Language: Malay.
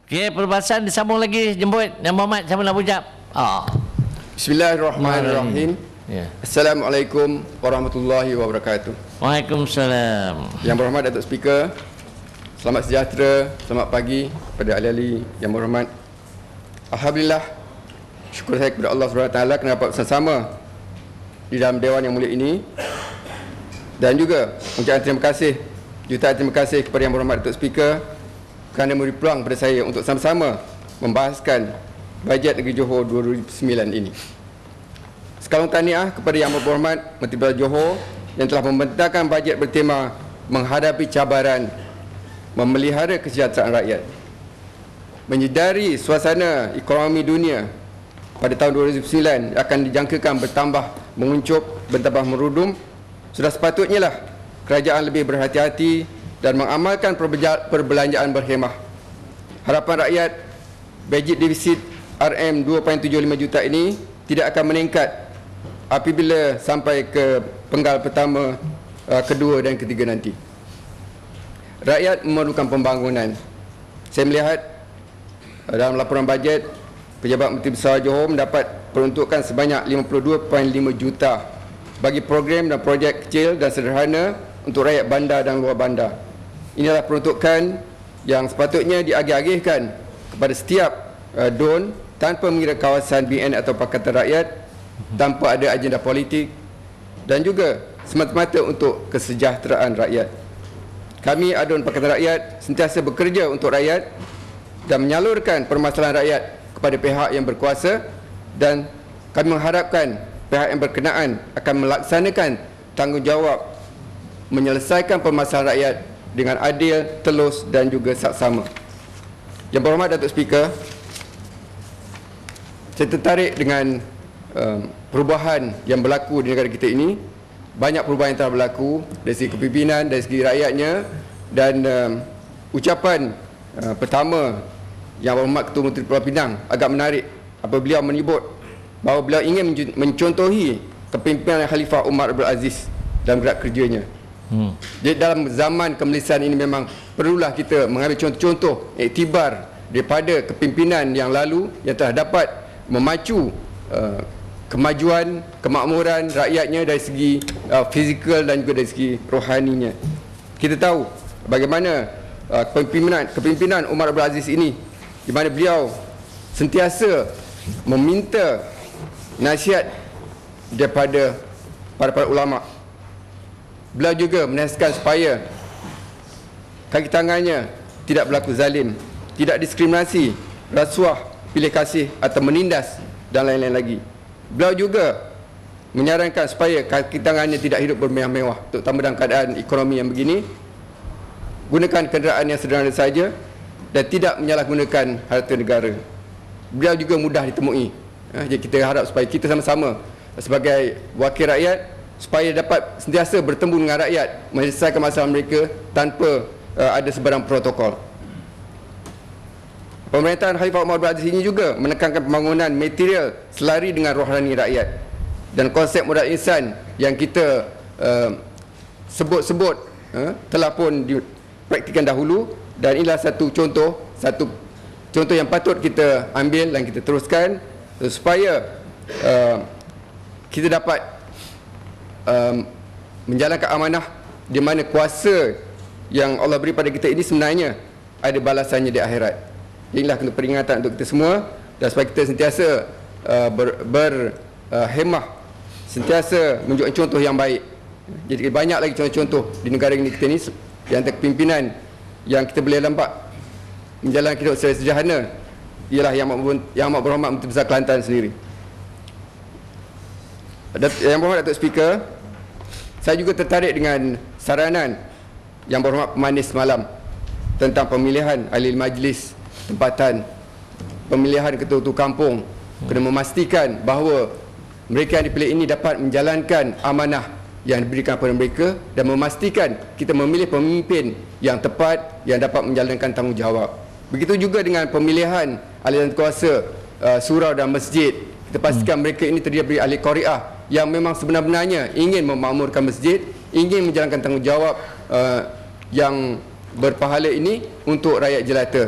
Okey, perbahasan disambung lagi. Jemput Yang Berhormat, siapa nak ucap? Bismillahirrahmanirrahim. Ya. Assalamualaikum warahmatullahi wabarakatuh. Waalaikumsalam. Yang berhormat Datuk Speaker, selamat sejahtera, selamat pagi kepada ahli-ahli yang berhormat. Alhamdulillah, syukur saya kepada Allah SWT kerana dapat bersama-sama di dalam Dewan yang mulia ini. Dan juga ucapan terima kasih, jutaan terima kasih kepada Yang Berhormat Datuk Speaker kerana memberi peluang kepada saya untuk sama-sama membahaskan bajet Negeri Johor 2009 ini. Sekalung tahniah kepada Yang Berhormat Menteri Belia Johor yang telah membentangkan bajet bertema menghadapi cabaran memelihara kesejahteraan rakyat. Menyedari suasana ekonomi dunia pada tahun 2009 akan dijangkakan bertambah menguncup, bertambah merudum, sudah sepatutnya lah kerajaan lebih berhati-hati dan mengamalkan perbelanjaan berhemah. Harapan rakyat, bajet defisit RM2.75 juta ini tidak akan meningkat apabila sampai ke penggal pertama, kedua dan ketiga nanti. Rakyat memerlukan pembangunan. Saya melihat dalam laporan bajet, Pejabat Menteri Besar Johor mendapat peruntukan sebanyak 52.5 juta bagi program dan projek kecil dan sederhana untuk rakyat bandar dan luar bandar. Inilah peruntukan yang sepatutnya diagih-agihkan kepada setiap DUN tanpa mengira kawasan BN atau Pakatan Rakyat, tanpa ada agenda politik dan juga semata-mata untuk kesejahteraan rakyat. Kami ADUN Pakatan Rakyat sentiasa bekerja untuk rakyat dan menyalurkan permasalahan rakyat kepada pihak yang berkuasa, dan kami mengharapkan pihak yang berkenaan akan melaksanakan tanggungjawab menyelesaikan permasalahan rakyat dengan adil, telus dan juga saksama. Yang Berhormat Datuk Speaker, saya tertarik dengan perubahan yang berlaku di negara kita ini. Banyak perubahan yang telah berlaku dari segi kepimpinan, dari segi rakyatnya, dan ucapan pertama Yang Berhormat Ketua Menteri Pulau Pinang agak menarik apabila beliau menyebut bahawa beliau ingin mencontohi kepimpinan Khalifah Umar Abdul Aziz dalam gerak kerjanya. Jadi dalam zaman kemelisan ini memang perlulah kita mengambil contoh-contoh iktibar daripada kepimpinan yang lalu yang telah dapat memacu kemajuan, kemakmuran rakyatnya dari segi fizikal dan juga dari segi rohaninya. Kita tahu bagaimana kepimpinan Umar Abdul Aziz ini, di mana beliau sentiasa meminta nasihat daripada para ulama. Beliau juga menasihatkan supaya kaki tangannya tidak berlaku zalim, tidak diskriminasi, rasuah, pilih kasih atau menindas dan lain-lain lagi. Beliau juga menyarankan supaya kaki tangannya tidak hidup bermewah-mewah, terutama dalam keadaan ekonomi yang begini. Gunakan kenderaan yang sederhana saja dan tidak menyalahgunakan harta negara. Beliau juga mudah ditemui. Jadi kita harap supaya kita sama-sama sebagai wakil rakyat supaya dapat sentiasa bertemu dengan rakyat, menyelesaikan masalah mereka tanpa ada sebarang protokol. Pemerintahan Khalifah Umar Abdul Aziz ini juga menekankan pembangunan material selari dengan rohani rakyat dan konsep modal insan yang kita sebut-sebut telah pun dipraktikkan dahulu, dan inilah satu contoh yang patut kita ambil dan kita teruskan supaya kita dapat menjalankan amanah di mana kuasa yang Allah beri pada kita ini sebenarnya ada balasannya di akhirat. Inilah peringatan untuk kita semua, dan supaya kita sentiasa berhemah, sentiasa menunjukkan contoh yang baik. Jadi banyak lagi contoh-contoh di negara ini kita ni, di antara kepimpinan yang kita boleh nampak menjalankan hidup secara sederhana ialah Yang Amat Berhormat Menteri Besar Kelantan sendiri. Yang Berhormat Datuk Speaker, saya juga tertarik dengan saranan Yang Berhormat Pemanis semalam tentang pemilihan ahli majlis tempatan, pemilihan ketua-ketua kampung. Kena memastikan bahawa mereka yang dipilih ini dapat menjalankan amanah yang diberikan kepada mereka dan memastikan kita memilih pemimpin yang tepat yang dapat menjalankan tanggungjawab. Begitu juga dengan pemilihan ahli kuasa surau dan masjid. Kita pastikan mereka ini terdiri dari ahli Qariah yang memang sebenar-benarnya ingin memakmurkan masjid, ingin menjalankan tanggungjawab yang berpahala ini untuk rakyat jelata.